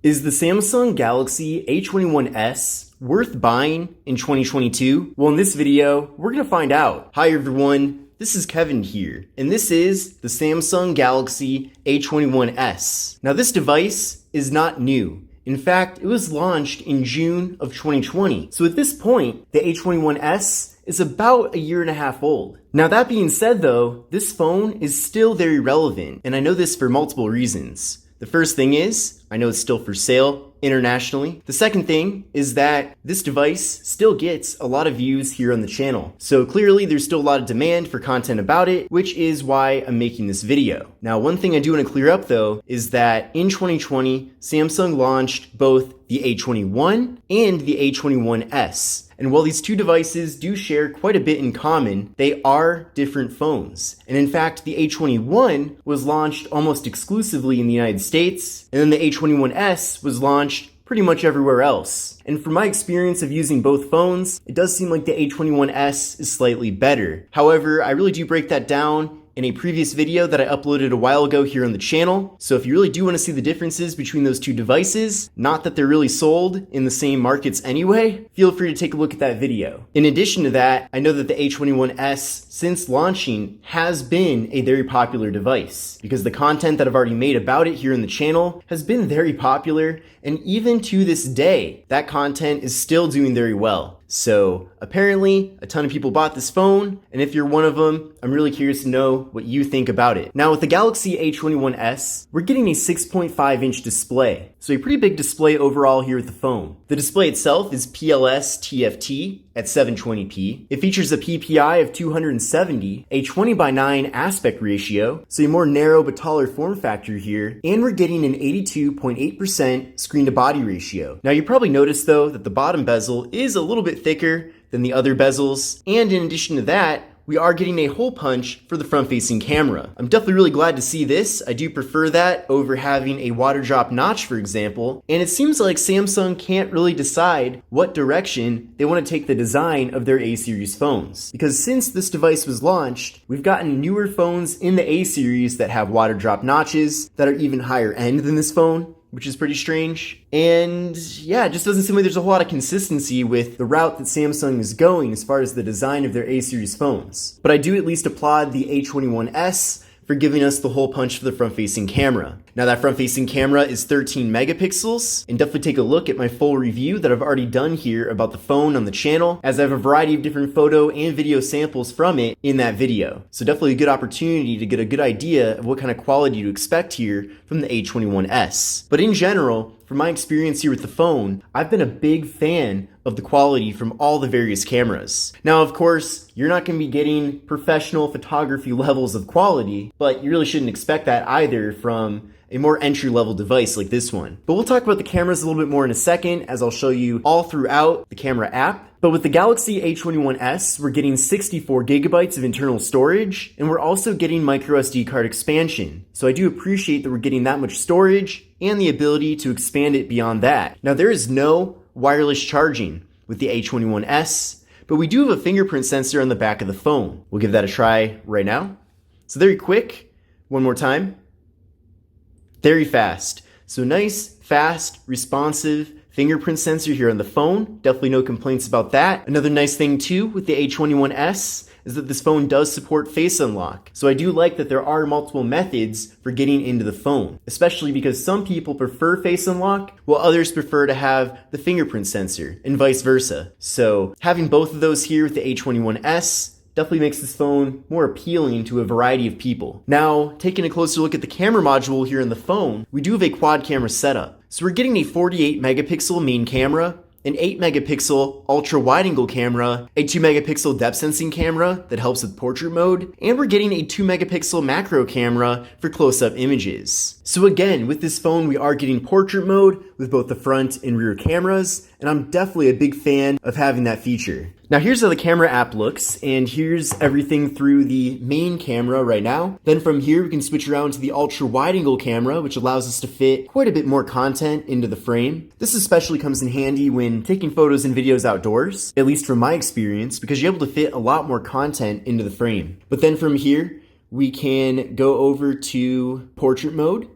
Is the Samsung Galaxy A21s worth buying in 2022? Well, in this video, we're gonna find out. Hi everyone, this is Kevin here, and this is the Samsung Galaxy A21s. Now this device is not new. In fact, it was launched in June of 2020. So at this point, the A21s is about a year and a half old. Now that being said though, this phone is still very relevant, and I know this for multiple reasons. The first thing is, I know it's still for sale internationally. The second thing is that this device still gets a lot of views here on the channel. So clearly there's still a lot of demand for content about it, which is why I'm making this video. Now, one thing I do want to clear up though, is that in 2020, Samsung launched both the A21 and the A21s. And while these two devices do share quite a bit in common, they are different phones. And in fact, the A21 was launched almost exclusively in the United States, and then the A21s was launched pretty much everywhere else. And from my experience of using both phones, it does seem like the A21s is slightly better. However, I really do break that down in a previous video that I uploaded a while ago here on the channel. So if you really do want to see the differences between those two devices, not that they're really sold in the same markets anyway, feel free to take a look at that video. In addition to that, I know that the A21s, since launching, has been a very popular device because the content that I've already made about it here in the channel has been very popular, and even to this day, that content is still doing very well. So apparently a ton of people bought this phone, and if you're one of them, I'm really curious to know what you think about it. Now with the Galaxy A21s, we're getting a 6.5-inch display. So a pretty big display overall here with the phone. The display itself is PLS TFT at 720p. It features a PPI of 270, a 20:9 aspect ratio, so a more narrow but taller form factor here, and we're getting an 82.8% screen to body ratio. Now you probably noticed though that the bottom bezel is a little bit thicker than the other bezels, and in addition to that, we are getting a hole punch for the front-facing camera. I'm definitely really glad to see this. I do prefer that over having a water drop notch, for example, and it seems like Samsung can't really decide what direction they want to take the design of their A-series phones. Because since this device was launched, we've gotten newer phones in the A-series that have water drop notches that are even higher end than this phone, which is pretty strange. And yeah, it just doesn't seem like there's a whole lot of consistency with the route that Samsung is going as far as the design of their A-series phones. But I do at least applaud the A21s for giving us the hole punch for the front-facing camera. Now that front-facing camera is 13 megapixels, and definitely take a look at my full review that I've already done here about the phone on the channel, as I have a variety of different photo and video samples from it in that video. So definitely a good opportunity to get a good idea of what kind of quality to expect here from the A21s. But in general, from my experience here with the phone, I've been a big fan of the quality from all the various cameras. Now, of course, you're not going to be getting professional photography levels of quality, but you really shouldn't expect that either from a more entry-level device like this one. But we'll talk about the cameras a little bit more in a second, as I'll show you all throughout the camera app. But with the Galaxy A21s, we're getting 64 gigabytes of internal storage, and we're also getting microSD card expansion. So I do appreciate that we're getting that much storage and the ability to expand it beyond that. Now there is no wireless charging with the A21s, but we do have a fingerprint sensor on the back of the phone. We'll give that a try right now. So very quick, one more time. Very fast. So nice, fast, responsive fingerprint sensor here on the phone. Definitely no complaints about that. Another nice thing too with the A21s is that this phone does support face unlock. So I do like that there are multiple methods for getting into the phone, especially because some people prefer face unlock while others prefer to have the fingerprint sensor and vice versa. So having both of those here with the A21s definitely makes this phone more appealing to a variety of people. Now, taking a closer look at the camera module here in the phone, we do have a quad camera setup. So we're getting a 48 megapixel main camera, an 8 megapixel ultra wide angle camera, a 2 megapixel depth sensing camera that helps with portrait mode, and we're getting a 2 megapixel macro camera for close-up images. So again, with this phone we are getting portrait mode with both the front and rear cameras, and I'm definitely a big fan of having that feature. Now here's how the camera app looks, and here's everything through the main camera right now. Then from here we can switch around to the ultra wide angle camera, which allows us to fit quite a bit more content into the frame. This especially comes in handy when taking photos and videos outdoors, at least from my experience, because you're able to fit a lot more content into the frame. But then from here we can go over to portrait mode,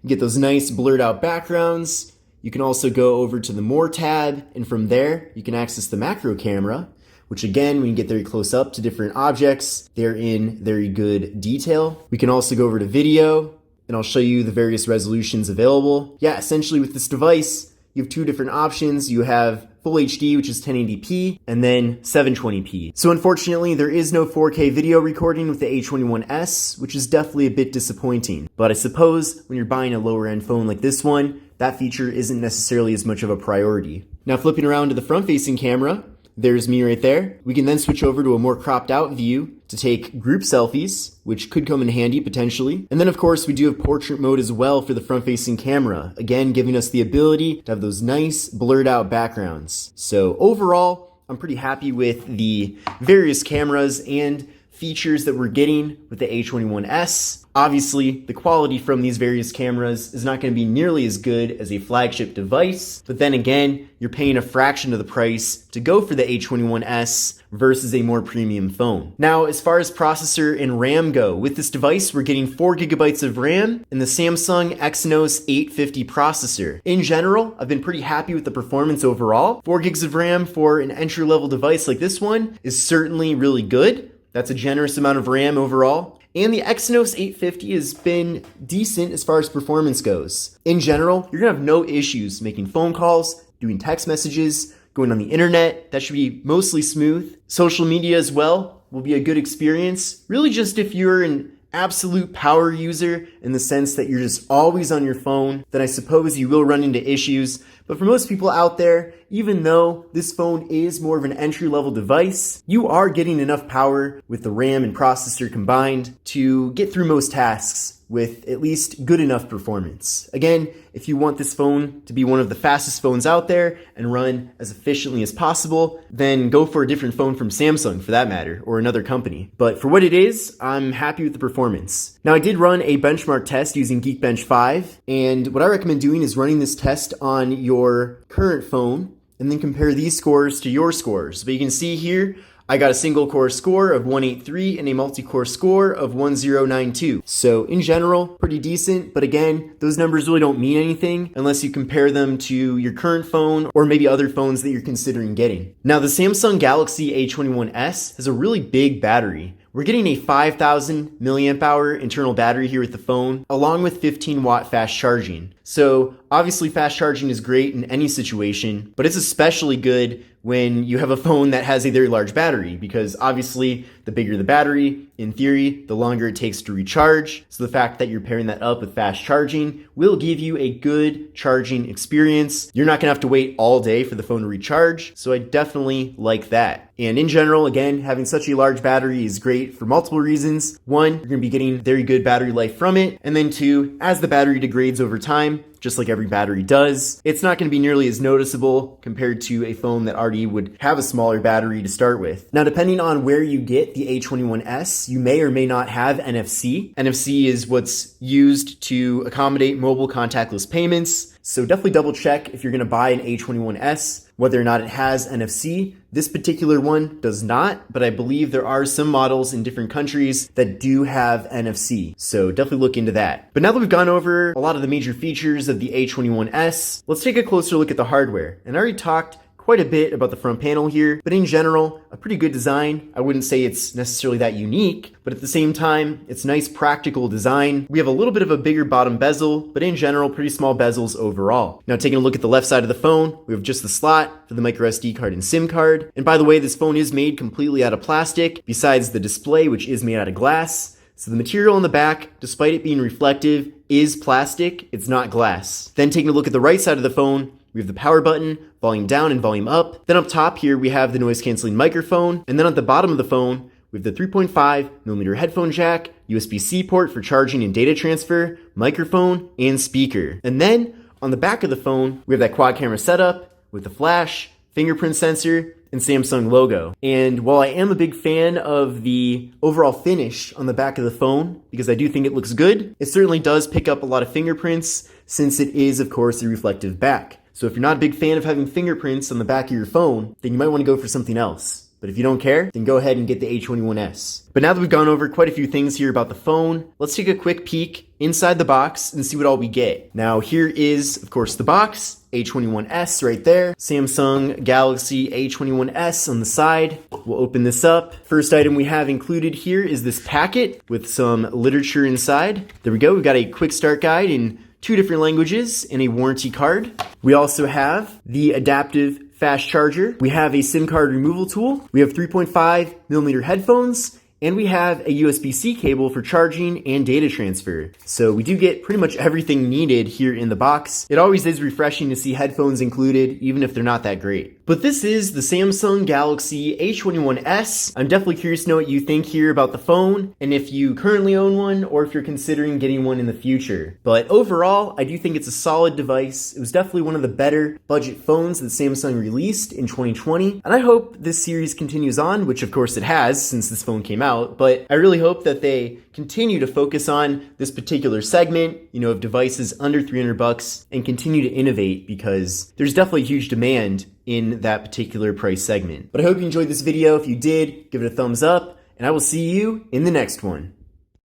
get those nice blurred out backgrounds, You can also go over to the More tab, and from there, you can access the macro camera, which again, when you get very close up to different objects, they're in very good detail. We can also go over to video, and I'll show you the various resolutions available. Yeah, essentially with this device, you have two different options. You have Full HD, which is 1080p, and then 720p. So unfortunately, there is no 4K video recording with the A21s, which is definitely a bit disappointing. But I suppose when you're buying a lower end phone like this one, that feature isn't necessarily as much of a priority. Now flipping around to the front-facing camera, there's me right there. We can then switch over to a more cropped out view to take group selfies, which could come in handy potentially. And then of course we do have portrait mode as well for the front facing camera, again giving us the ability to have those nice blurred out backgrounds. So overall, I'm pretty happy with the various cameras and features that we're getting with the A21s. Obviously, the quality from these various cameras is not going to be nearly as good as a flagship device, but then again, you're paying a fraction of the price to go for the A21s versus a more premium phone. Now, as far as processor and RAM go, with this device, we're getting 4 gigabytes of RAM and the Samsung Exynos 850 processor. In general, I've been pretty happy with the performance overall. 4 gigs of RAM for an entry-level device like this one is certainly really good. That's a generous amount of RAM overall. And the Exynos 850 has been decent as far as performance goes. In general, you're gonna have no issues making phone calls, doing text messages, going on the internet. That should be mostly smooth. Social media as well will be a good experience. Really just if you're an absolute power user in the sense that you're just always on your phone, then I suppose you will run into issues. But for most people out there, even though this phone is more of an entry-level device, you are getting enough power with the RAM and processor combined to get through most tasks with at least good enough performance. Again, if you want this phone to be one of the fastest phones out there and run as efficiently as possible, then go for a different phone from Samsung for that matter, or another company. But for what it is, I'm happy with the performance. Now I did run a benchmark test using Geekbench 5, and what I recommend doing is running this test on your current phone and then compare these scores to your scores. But you can see here, I got a single core score of 183 and a multi-core score of 1092. So in general, pretty decent, but again, those numbers really don't mean anything unless you compare them to your current phone or maybe other phones that you're considering getting. Now the Samsung Galaxy A21s has a really big battery. We're getting a 5,000 milliamp hour internal battery here with the phone, along with 15 watt fast charging. So obviously fast charging is great in any situation, but it's especially good when you have a phone that has a very large battery, because obviously the bigger the battery, in theory, the longer it takes to recharge. So the fact that you're pairing that up with fast charging will give you a good charging experience. You're not gonna have to wait all day for the phone to recharge, so I definitely like that. And in general, again, having such a large battery is great for multiple reasons. One, you're gonna be getting very good battery life from it. And then two, as the battery degrades over time, just like every battery does, it's not going to be nearly as noticeable compared to a phone that already would have a smaller battery to start with. Now, depending on where you get the A21s, you may or may not have NFC. NFC is what's used to accommodate mobile contactless payments. So definitely double check if you're going to buy an A21s, whether or not it has NFC. This particular one does not, but I believe there are some models in different countries that do have NFC. So definitely look into that. But now that we've gone over a lot of the major features of the A21s, let's take a closer look at the hardware. And I already talked quite a bit about the front panel here, but in general, a pretty good design. I wouldn't say it's necessarily that unique, but at the same time, it's nice practical design. We have a little bit of a bigger bottom bezel, but in general, pretty small bezels overall. Now taking a look at the left side of the phone, we have just the slot for the micro SD card and SIM card. And by the way, this phone is made completely out of plastic, besides the display, which is made out of glass. So the material on the back, despite it being reflective, is plastic, it's not glass. Then taking a look at the right side of the phone, we have the power button, volume down and volume up. Then up top here, we have the noise canceling microphone. And then at the bottom of the phone, we have the 3.5mm headphone jack, USB-C port for charging and data transfer, microphone, and speaker. And then on the back of the phone, we have that quad camera setup with the flash, fingerprint sensor, and Samsung logo. And while I am a big fan of the overall finish on the back of the phone, because I do think it looks good, it certainly does pick up a lot of fingerprints since it is, of course, a reflective back. So if you're not a big fan of having fingerprints on the back of your phone, then you might want to go for something else. But if you don't care, then go ahead and get the A21s. But now that we've gone over quite a few things here about the phone, let's take a quick peek inside the box and see what all we get. Now here is, of course, the box, A21s right there, Samsung Galaxy A21s on the side. We'll open this up. First item we have included here is this packet with some literature inside. There we go, we've got a quick start guide in 2 different languages and a warranty card. We also have the adaptive fast charger. We have a SIM card removal tool. We have 3.5mm headphones, and we have a USB-C cable for charging and data transfer. So we do get pretty much everything needed here in the box. It always is refreshing to see headphones included, even if they're not that great. But this is the Samsung Galaxy A21s. I'm definitely curious to know what you think here about the phone, and if you currently own one, or if you're considering getting one in the future. But overall, I do think it's a solid device. It was definitely one of the better budget phones that Samsung released in 2020, and I hope this series continues on, which of course it has since this phone came out. But I really hope that they continue to focus on this particular segment, of devices under $300 and continue to innovate, because there's definitely huge demand in that particular price segment. But I hope you enjoyed this video. If you did, give it a thumbs up, and I will see you in the next one.